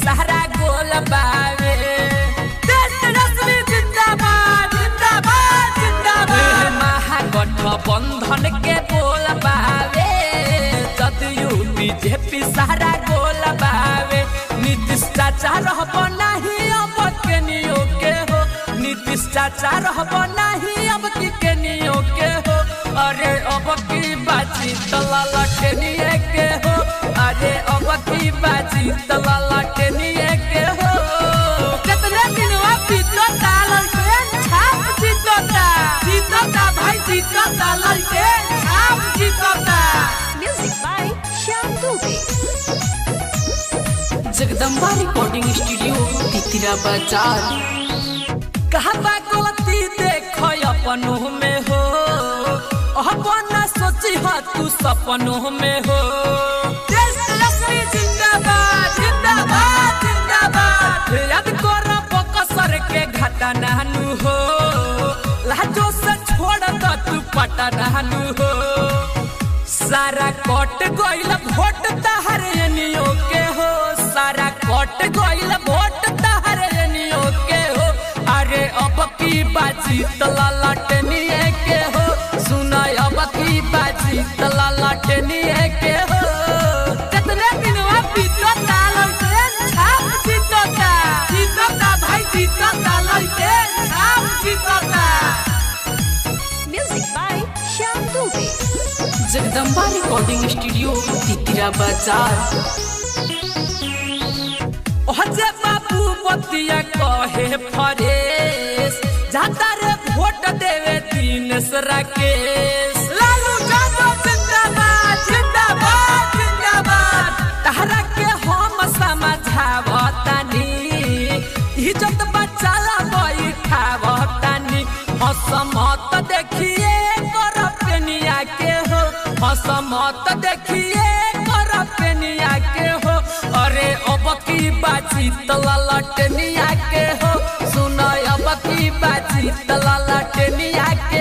सारा गोल बावे जिंदाबाद जिंदाबाद जिंदाबाद महागठबंधन के बोल बावे जदयू बीजेपी सारा गोल बावे नीतीश चाचा रहबो नहीं अब केनियो के हो नीतीश चाचा रहबो नहीं अब की केनियो के हो अरे अब की बाजी तला लटनिए के हो अरे अब की बाजी तला लटनिए के हो कितने दिन बीतो तालल के छाप जीतोता भाई जीतोता ललके छाप जीतोता music by Shyam Dubey. Jagdamba recording studio Titira बाजार कहाँ बा गलती देखो अपनों में हो अपना सोची हो तू सपनों में हो जिंदाबाद जिंदाबाद जिंदाबाद याद करो बकसर के घाटा नानू हो लाजो से छोड़ दो तू पटा नानू हो सारा कट गइल वोट तहरे नियो के हो सारा कट गइल वोट तहरे नियो के हो अरे अब की बाजी तला लटनिए के हो सुना अब की बाजी तला लटनिए के हो कितने दिन बीतो तालल के छाप जीतोता भाई जीतोता ललके छाप जीतोता music by Shyam Dubey. Jagdamba recording studio Titira बाजार ओहजे बाबू बतिया कहे फरेस जाता रे वोट देवे दिनेश राकेश लालू यादव जिंदाबाद जिंदाबाद जिंदाबाद तहरा के हम समझावतानी इज्जत बचाला बैठावतानी हसमत देखिए करपनिया के हो हसमत देखिए करपनिया के हो अरे अब की बाजी तला लटनिया के हो सुनो अब की बाजी तला लटनिया के